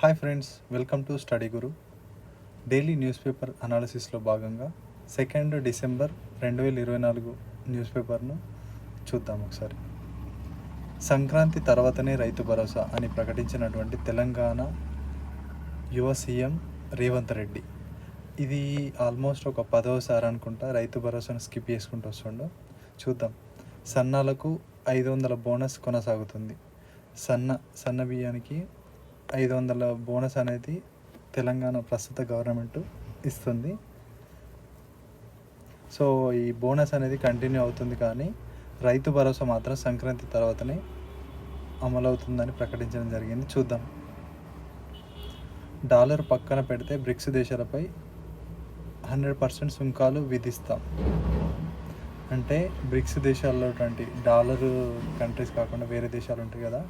Hi friends, welcome to Study Guru. Daily news paper అనాలిసిస్లో భాగంగా 2 December 2024 news పేపర్ను చూద్దాం ఒకసారి. సంక్రాంతి తర్వాతనే రైతు భరోసా అని ప్రకటించినటువంటి తెలంగాణ యువ సీఎం రేవంత్ రెడ్డి. ఇది ఆల్మోస్ట్ ఒక 10వసారి అనుకుంటా రైతు భరోసాను స్కిప్ చేసుకుంటూ వస్తుండో. చూద్దాం. సన్నాలకు 500 బోనస్ కొనసాగుతుంది. సన్న బియ్యానికి 500 బోనస్ అనేది తెలంగాణ ప్రస్తుత గవర్నమెంట్ ఇస్తుంది. సో ఈ బోనస్ అనేది కంటిన్యూ అవుతుంది, కానీ రైతు భరోసా మాత్రం సంక్రాంతి తర్వాతనే అమలవుతుందని ప్రకటించడం జరిగింది. చూద్దాం. డాలర్ పక్కన పెడితే బ్రిక్స్ దేశాలపై 100% సుంకాలు విధిస్తాం. అంటే బ్రిక్స్ దేశాల్లో డాలరు కంట్రీస్ కాకుండా వేరే దేశాలు ఉంటాయి కదా,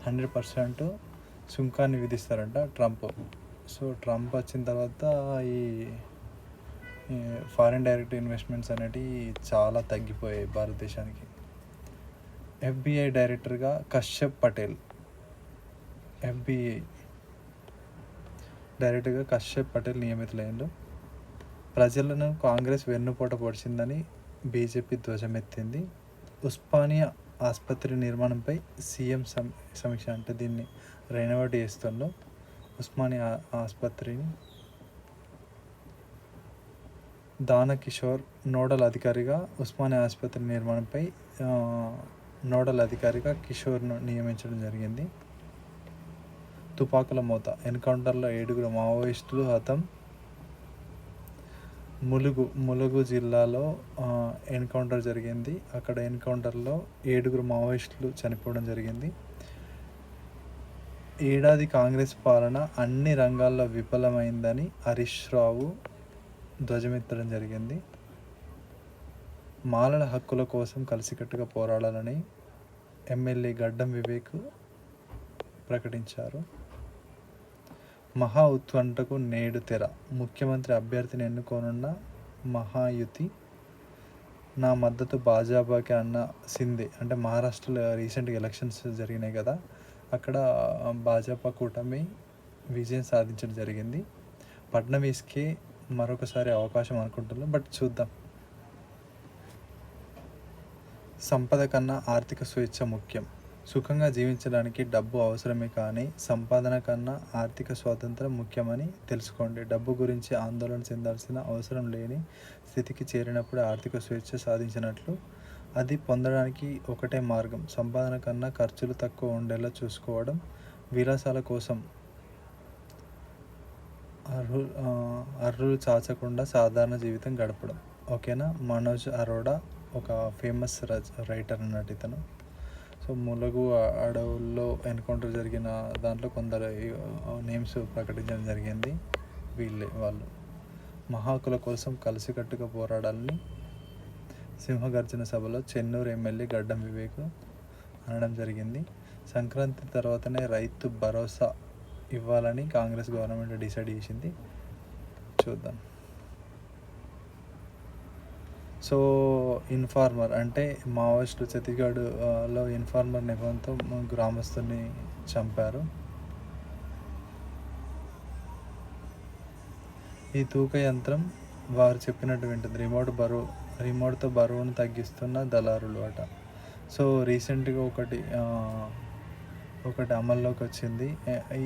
100% సుంకాన్ని విధిస్తారంట ట్రంప్. సో ట్రంప్ వచ్చిన తర్వాత ఈ ఫారిన్ డైరెక్ట్ ఇన్వెస్ట్మెంట్స్ అనేటివి చాలా తగ్గిపోయాయి భారతదేశానికి. FBI డైరెక్టర్గా కశ్యప్ పటేల్, FBI డైరెక్టర్గా కశ్యప్ పటేల్ నియమితులైండు. ప్రజలను కాంగ్రెస్ వెన్నుపోట పొడిచిందని బీజేపీ ధ్వజమెత్తింది. ఉస్మానియా ఆసుపత్రి నిర్మాణంపై సీఎం సమీక్ష. అంటే దీన్ని రెనోవేట్ చేస్తుండో ఉస్మానియా ఆసుపత్రిని. దానకిషోర్ నోడల్ అధికారిగా ఉస్మానియా ఆసుపత్రి నిర్మాణంపై నోడల్ అధికారిగా కిషోర్ను నియమించడం జరిగింది. తుపాకుల మోత. ఎన్కౌంటర్లో 7 మావోయిస్టులు హతం. ములుగు జిల్లాలో ఎన్కౌంటర్ జరిగింది. అక్కడ ఎన్కౌంటర్లో 7 మావోయిస్టులు చనిపోవడం జరిగింది. ఏడాది కాంగ్రెస్ పాలన అన్ని రంగాల్లో విఫలమైందని హరీష్ రావు ధ్వజమెత్తడం జరిగింది. మాలల హక్కుల కోసం కలిసికట్టుగా పోరాడాలని ఎమ్మెల్యే గడ్డం వివేక్ ప్రకటించారు. మహా ఉత్కంఠకు నేడు తెర. ముఖ్యమంత్రి అభ్యర్థిని ఎన్నుకోనున్న మహాయుతి. నా మద్దతు భాజపాకి అన్న సింధే. అంటే మహారాష్ట్రలో రీసెంట్గా ఎలక్షన్స్ జరిగినాయి కదా, అక్కడ భాజపా కూటమి విజయం సాధించడం జరిగింది. ఫడ్నవీస్కే మరొకసారి అవకాశం అనుకుంటున్నాం, బట్ చూద్దాం. సంపద కన్నా ఆర్థిక స్వేచ్ఛ ముఖ్యం. సుఖంగా జీవించడానికి డబ్బు అవసరమే, కానీ సంపాదన కన్నా ఆర్థిక స్వాతంత్రం ముఖ్యమని తెలుసుకోండి. డబ్బు గురించి ఆందోళన చెందాల్సిన అవసరం లేని స్థితికి చేరినప్పుడు ఆర్థిక స్వేచ్ఛ సాధించినట్లు. అది పొందడానికి ఒకటే మార్గం, సంపాదన కన్నా ఖర్చులు తక్కువ ఉండేలా చూసుకోవడం. విలాసాల కోసం అర్రులు చాచకుండా సాధారణ జీవితం గడపడం. ఓకేనా. మనోజ్ అరోడా ఒక ఫేమస్ రైటర్ అన్నట్టు ఇతను. సో ములుగు అడవుల్లో ఎన్కౌంటర్ జరిగిన దాంట్లో కొందరు నేమ్స్ ప్రకటించడం జరిగింది. వాళ్ళు మహాకుల కోసం కలిసికట్టుగా పోరాడాలని సింహగర్జన సభలో చెన్నూరు ఎమ్మెల్యే గడ్డం వివేక్ అనడం జరిగింది. సంక్రాంతి తర్వాతనే రైతు భరోసా ఇవ్వాలని కాంగ్రెస్ గవర్నమెంట్ డిసైడ్ చేసింది. చూద్దాం. సో ఇన్ఫార్మర్ అంటే మావోయిస్టులు ఛత్తీస్గఢ్లో ఇన్ఫార్మర్ నెపంతో గ్రామస్తుని చంపారు. ఈ తూక యంత్రం వారు చెప్పినట్టు వింటుంది. రిమోట్తో బరువును తగ్గిస్తున్న దళారులు అట. సో రీసెంట్గా ఒకటి అమల్లోకి వచ్చింది.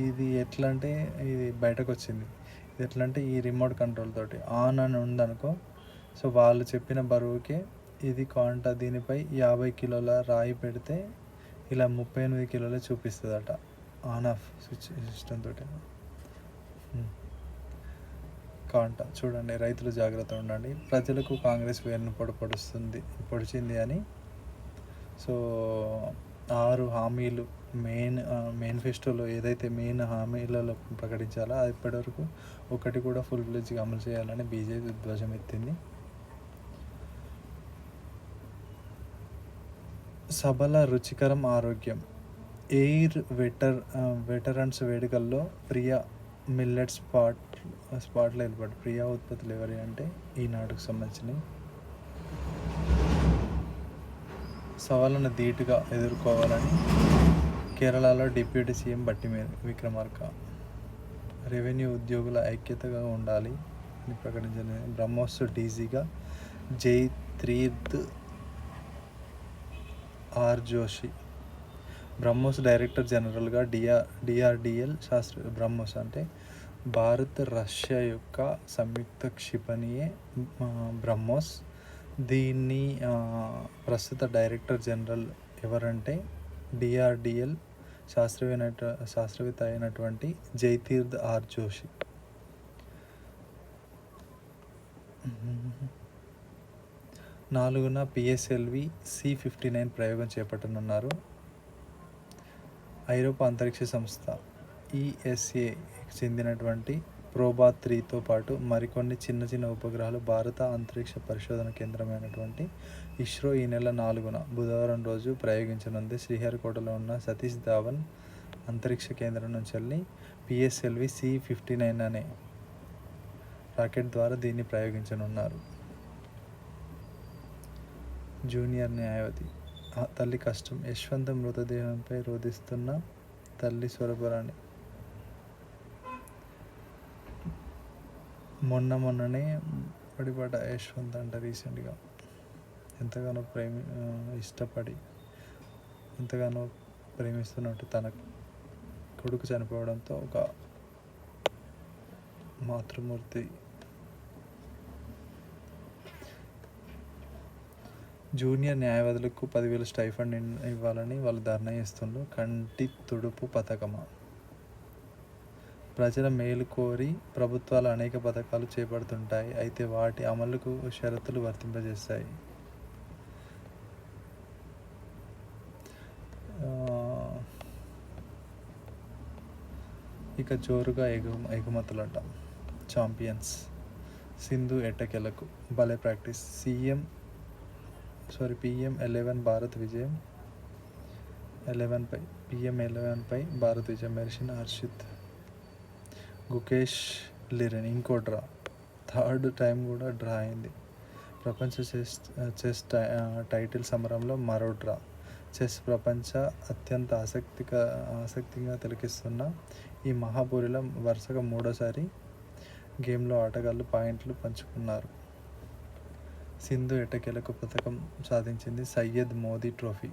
ఇది ఎట్లా అంటే ఇది బయటకు వచ్చింది. ఇది ఎట్లా అంటే ఈ రిమోట్ కంట్రోల్ తోటి ఆన్ అని ఉందనుకో, సో వాళ్ళు చెప్పిన బరువుకే ఇది కాంటా. దీనిపై 50 కిలోల రాయి పెడితే ఇలా 38 కిలోలే చూపిస్తుంది అట. ఆన్ ఆఫ్ స్విచ్ సిస్టమ్ తోటి కాంటా. చూడండి, రైతులు జాగ్రత్త ఉండండి. ప్రజలకు కాంగ్రెస్ వెన్నుపోటు పొడిచింది అని. సో 6 హామీలు మేనిఫెస్టోలో ఏదైతే మెయిన్ హామీలలో ప్రకటించాలో అది ఇప్పటివరకు ఒకటి కూడా ఫుల్ ఫ్లెడ్జ్గా అమలు చేయాలని బీజేపీ ధ్వజం ఎత్తింది. సబల రుచికరం ఆరోగ్యం. ఎయిర్ వెటరన్స్ వేడుకల్లో ప్రియా మిల్లెట్ స్పాట్లో ఏర్పాటు. ప్రియా ఉత్పత్తులు ఎవరి అంటే ఈనాడుకు సంబంధించినవి. సవాళ్ళను ధీటుగా ఎదుర్కోవాలని కేరళలో డిప్యూటీ సీఎం బట్టి విక్రమార్క. రెవెన్యూ ఉద్యోగుల ఐక్యతగా ఉండాలి అని ప్రకటించింది. బ్రహ్మోస్ డీజీగా జైతీర్త్ ఆర్ జోషి, బ్రహ్మోస్ డైరెక్టర్ జనరల్గా డిఆర్డిఎల్ బ్రహ్మోస్ అంటే భారత్ రష్యా యొక్క సంయుక్త క్షిపణియే బ్రహ్మోస్. దీన్ని ప్రస్తుత డైరెక్టర్ జనరల్ ఎవరంటే డిఆర్డిఎల్ శాస్త్రవేత్త అయినటువంటి జైతీర్త్ ఆర్ జోషి. 4న పిఎస్ఎల్వి C-59 ప్రయోగం చేపట్టనున్నారు. ఐరోపా అంతరిక్ష సంస్థ ESAకి చెందినటువంటి ప్రోబాత్ 3తో పాటు మరికొన్ని చిన్న చిన్న ఉపగ్రహాలు భారత అంతరిక్ష పరిశోధన కేంద్రమైనటువంటి ఇస్రో ఈ నెల 4న బుధవారం రోజు ప్రయోగించనుంది. శ్రీహరికోటలో ఉన్న సతీష్ ధావన్ అంతరిక్ష కేంద్రం నుంచి వెళ్ళి పిఎస్ఎల్వి C-59 అనే రాకెట్ ద్వారా దీన్ని ప్రయోగించనున్నారు. జూనియర్ న్యాయవాది తల్లి కష్టం, యశ్వంత్ మృతదేహంపై రోధిస్తున్న తల్లి స్వరపురాణి. మొన్ననే పడిపడ్డ యశ్వంత్ అంట రీసెంట్గా ఎంతగానో ఇష్టపడి ఎంతగానో ప్రేమిస్తున్నట్టు తన కొడుకు చనిపోవడంతో ఒక మాతృమూర్తి జూనియర్ న్యాయవాదులకు 10,000 స్టైఫండ్ ఇవ్వాలని వాళ్ళు ధర్నా చేస్తుండ్రు. కంటి తుడుపు పథకమా? ప్రజల మేలు కోరి ప్రభుత్వాలు అనేక పథకాలు చేపడుతుంటాయి. అయితే వాటి అమలుకు షరతులు వర్తింపజేస్తాయి. ఇక జోరుగా ఎగుమతులట. ఛాంపియన్స్ సింధు ఎట్టకేలకు భలే ప్రాక్టీస్. PM11 భారత్ విజయం 11పై భారత్ విజయం. మెరిసిన హర్షిత్, గుకేష్ లిరెన్ ఇంకో డ్రా. థర్డ్ టైం కూడా డ్రా అయింది. ప్రపంచ చెస్ టైటిల్ సమరంలో మరో డ్రా. చెస్ ప్రపంచ అత్యంత ఆసక్తిగా తిలకిస్తున్న ఈ మహాపూరిలో వరుసగా మూడోసారి గేమ్లో ఆటగాళ్ళు పాయింట్లు పంచుకున్నారు. సింధు ఎట్టకేలకు పథకం సాధించింది. సయ్యద్ మోదీ ట్రోఫీ.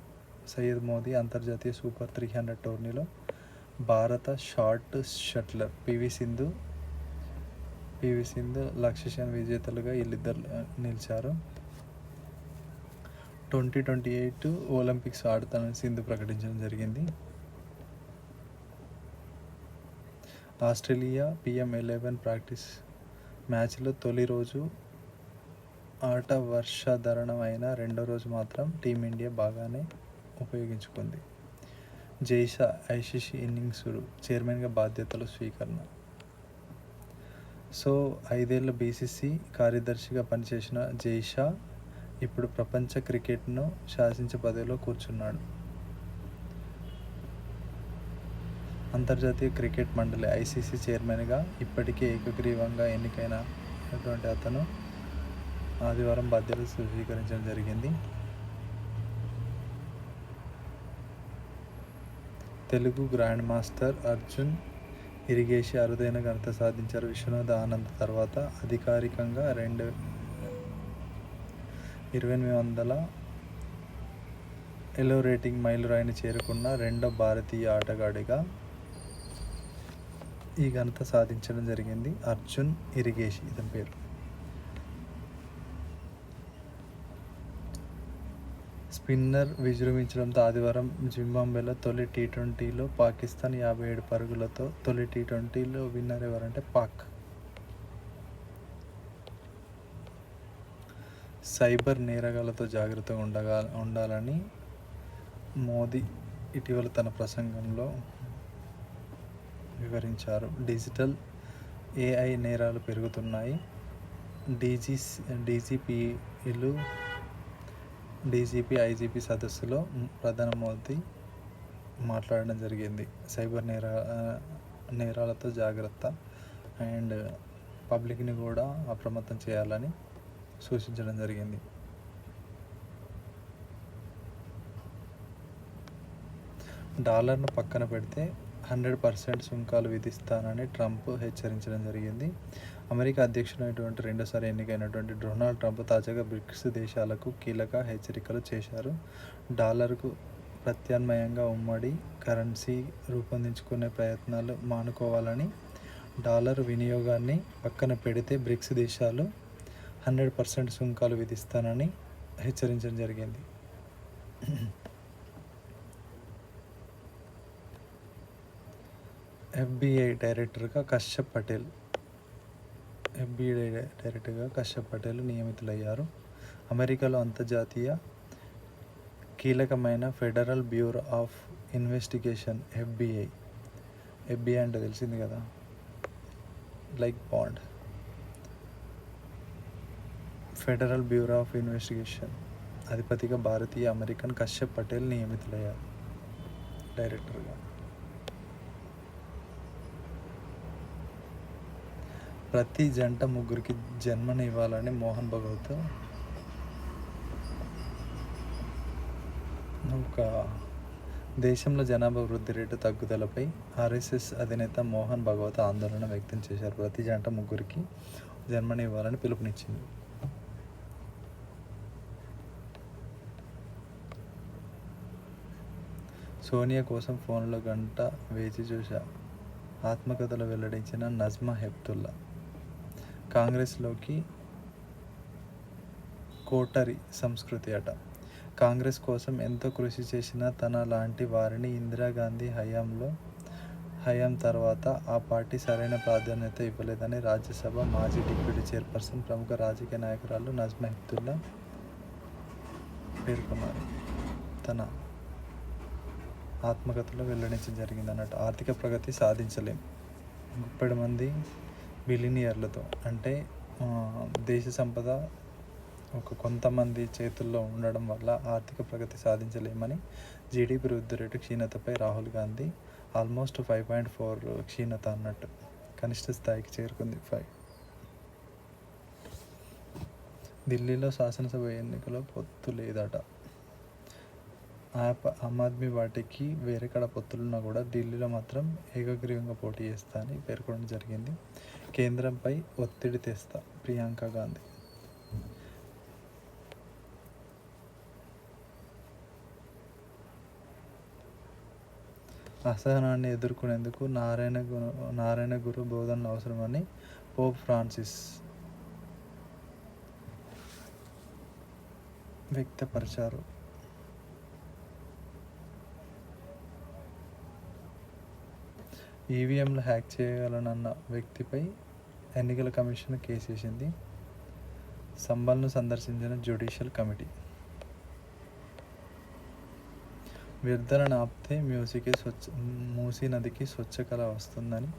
సయ్యద్ మోదీ అంతర్జాతీయ సూపర్ 300 టోర్నీలో భారత షార్ట్ షట్లర్ పివి సింధు లక్ష్య సెన్ విజేతలుగా వీళ్ళిద్దరు నిలిచారు. 2028 ఒలింపిక్స్ ఆడతానని సింధు ప్రకటించడం జరిగింది. ఆస్ట్రేలియా PM11 ప్రాక్టీస్ మ్యాచ్లో తొలి రోజు ఆట వర్షాధారణం అయిన రెండో రోజు మాత్రం టీమిండియా బాగానే ఉపయోగించుకుంది. జైషా ఐసీసీ ఇన్నింగ్స్లు చైర్మన్గా బాధ్యతలు స్వీకరణ. సో 5 ఏళ్ల BCCI కార్యదర్శిగా పనిచేసిన జైషా ఇప్పుడు ప్రపంచ క్రికెట్ను శాసించే పదవిలో కూర్చున్నాడు. అంతర్జాతీయ క్రికెట్ మండలి ICC చైర్మన్గా ఇప్పటికే ఏకగ్రీవంగా ఎన్నికైనటువంటి అతను ఆదివారం బాధ్యతలు స్వీకరించడం జరిగింది. తెలుగు గ్రాండ్ మాస్టర్ అర్జున్ ఇరిగేషి అరుదైన ఘనత సాధించారు. విశ్వనాథ్ ఆనంద్ తర్వాత అధికారికంగా 2800 ఎలో రేటింగ్ మైలురాయిని చేరుకున్న రెండో భారతీయ ఆటగాడిగా ఈ ఘనత సాధించడం జరిగింది. అర్జున్ ఇరిగేషి ఇతని పేరు. స్పిన్నర్ విజృంభించడంతో ఆదివారం జింబాబ్వేలో తొలి T20లో పాకిస్తాన్ 57 పరుగులతో తొలి T20లో విన్నర్ ఎవరంటే పాక్. సైబర్ నేరగాళ్లతో జాగ్రత్తగా ఉండాలని మోదీ ఇటీవల తన ప్రసంగంలో వివరించారు. డిజిటల్ AI నేరాలు పెరుగుతున్నాయి. DGP IGP సదస్సులో ప్రధాని మోదీ మాట్లాడడం జరిగింది. సైబర్ నేరాలతో జాగ్రత్త అండ్ పబ్లిక్ని కూడా అప్రమత్తం చేయాలని సూచించడం జరిగింది. డాలర్ను పక్కన పెడితే 100% సుంకాలు విధిస్తానని ట్రంప్ హెచ్చరించడం జరిగింది. అమెరికా అధ్యక్షుడైనటువంటి రెండోసారి ఎన్నికైనటువంటి డొనాల్డ్ ట్రంప్ తాజాగా బ్రిక్స్ దేశాలకు కీలక హెచ్చరికలు చేశారు. డాలర్కు ప్రత్యామ్నాయంగా ఉమ్మడి కరెన్సీ రూపొందించుకునే ప్రయత్నాలు మానుకోవాలని, డాలర్ వినియోగాన్ని పక్కన పెడితే బ్రిక్స్ దేశాలు 100% సుంకాలు విధిస్తానని హెచ్చరించడం జరిగింది. FBI డైరెక్టర్గా కశ్యప్ పటేల్ నియమితులయ్యారు. అమెరికాలో అంతర్జాతీయ కీలకమైన federal bureau of investigation FBI అంటే తెలిసింది కదా, like bond. Federal bureau of investigation అధిపతిగా భారతీయ అమెరికన్ కశ్యప్ పటేల్ నియమితులయ్యారు డైరెక్టర్గా. ప్రతి జంట ముగ్గురికి జన్మనివ్వాలని మోహన్ భగవత్ ఒక దేశంలో జనాభా వృద్ధి రేటు తగ్గుదలపై RSS అధినేత మోహన్ భగవత్ ఆందోళన వ్యక్తం చేశారు. ప్రతి జంట ముగ్గురికి జన్మనివ్వాలని పిలుపునిచ్చింది. సోనియా కోసం ఫోన్లో గంట వేచి చూశా ఆత్మకథలు వెల్లడించిన నజ్మా హెప్తుల్లా. కాంగ్రెస్లోకి కోటరీ సంస్కృతి అట. కాంగ్రెస్ కోసం ఎంతో కృషి చేసిన తన లాంటి వారిని ఇందిరాగాంధీ హయాం తర్వాత ఆ పార్టీ సరైన ప్రాధాన్యత ఇవ్వలేదని రాజ్యసభ మాజీ డిప్యూటీ చైర్పర్సన్, ప్రముఖ రాజకీయ నాయకురాలు నజ్మా హెప్తుల్లా పేర్కొన్నారు. తన ఆత్మకథలో వెల్లడించడం జరిగింది అన్నట్టు. ఆర్థిక ప్రగతి సాధించలేం. 30 మంది బిలినియర్లతో, అంటే దేశ సంపద కొంతమంది చేతుల్లో ఉండడం వల్ల ఆర్థిక ప్రగతి సాధించలేమని, GDP వృద్ధి రేటు క్షీణతపై రాహుల్ గాంధీ ఆల్మోస్ట్ 5.4 క్షీణత అన్నట్టు, కనిష్ట స్థాయికి చేరుకుంది 5. ఢిల్లీలో శాసనసభ ఎన్నికలో పొత్తు లేదట. ఆమ్ ఆద్మీ పార్టీకి వేరేకడ పొత్తులున్నా కూడా ఢిల్లీలో మాత్రం ఏకగ్రీవంగా పోటీ చేస్తా అని పేర్కొనడం జరిగింది. కేంద్రంపై ఒత్తిడి తెస్తా ప్రియాంక గాంధీ. అసహనాన్ని ఎదుర్కొనేందుకు నారాయణ గురు బోధనలు అవసరమని పోప్ ఫ్రాన్సిస్ వ్యక్తపరిచారు. ఈవీఎంలు హ్యాక్ చేయగలనన్న వ్యక్తిపై ఎన్నికల కమిషన్ కేసు వేసింది. సంబల్ను సందర్శించిన జ్యుడిషియల్ కమిటీ. వ్యర్థాలను ఆపితే మూసీ నదికి స్వచ్ఛకళ వస్తుందని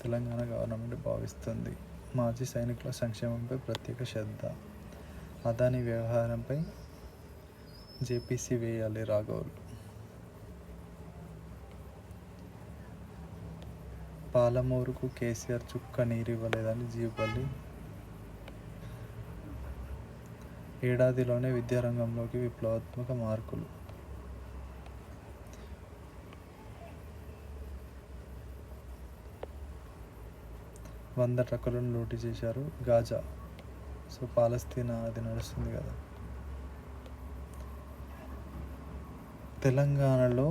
తెలంగాణ గవర్నమెంట్ భావిస్తుంది. మాజీ సైనికుల సంక్షేమంపై ప్రత్యేక శ్రద్ధ. అదానీ వ్యవహారంపై జేపీసీ వేయాలి రాఘవులు. పాలమూరుకు కేసీఆర్ చుక్క నీరివ్వలేదని జీవుపల్లి. ఏడాదిలోనే విద్యారంగంలోకి విప్లవాత్మక మార్పులు. వంద ట్రక్కులను లూటీ చేశారు గాజా. సో పాలస్తీనా అది నడుస్తుంది కదా. తెలంగాణలో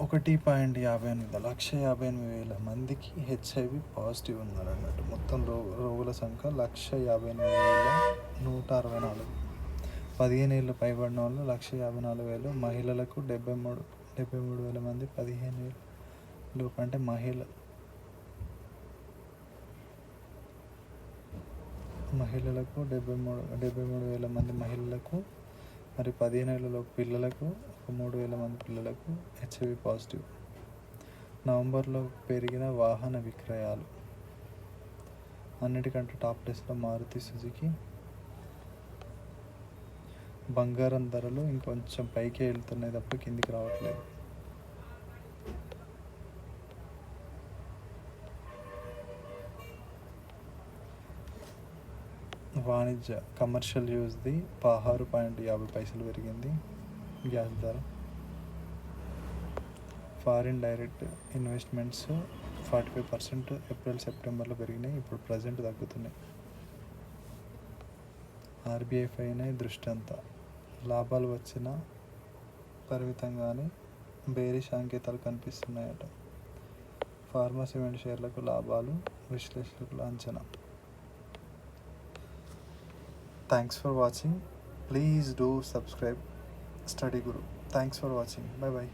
1.58 మందికి HIV పాజిటివ్ ఉన్నారు అన్నట్టు. మొత్తం రోగుల సంఖ్య 158,164. 15 ఏళ్ళు పైబడిన వాళ్ళు 154,000. మహిళలకు 73,000 మంది. 15 ఏళ్ళు లోపు అంటే మహిళలకు 73,000 మంది మహిళలకు, మరి 15 ఏళ్ళలోపు పిల్లలకు 3,000 మంది పిల్లలకు HIV పాజిటివ్. నవంబర్లో పెరిగిన వాహన విక్రయాలు. అన్నిటికంటే టాప్ ప్లేస్లో మారుతి సుజుకి. బంగారం ధరలు ఇంకొంచెం పైకే వెళ్తున్నాయి తప్ప కిందికి రావట్లేదు. వాణిజ్య కమర్షియల్ యూజ్ది 16.50 పైసలు పెరిగింది గ్యాస్ ధర. ఫారిన్ డైరెక్ట్ ఇన్వెస్ట్మెంట్స్ 45% ఏప్రిల్ సెప్టెంబర్లో పెరిగినాయి, ఇప్పుడు ప్రజెంట్ తగ్గుతున్నాయి. ఆర్బీఐ పైన దృష్టి అంతా, లాభాలు వచ్చిన పరిమితంగానే బేరిష్ సంకేతాలు కనిపిస్తున్నాయట. ఫార్మా సిమెంట్ షేర్లకు లాభాలు, విశ్లేషకుల అంచనా. Thanks for watching. Please do subscribe study Guru. Thanks for watching. By by.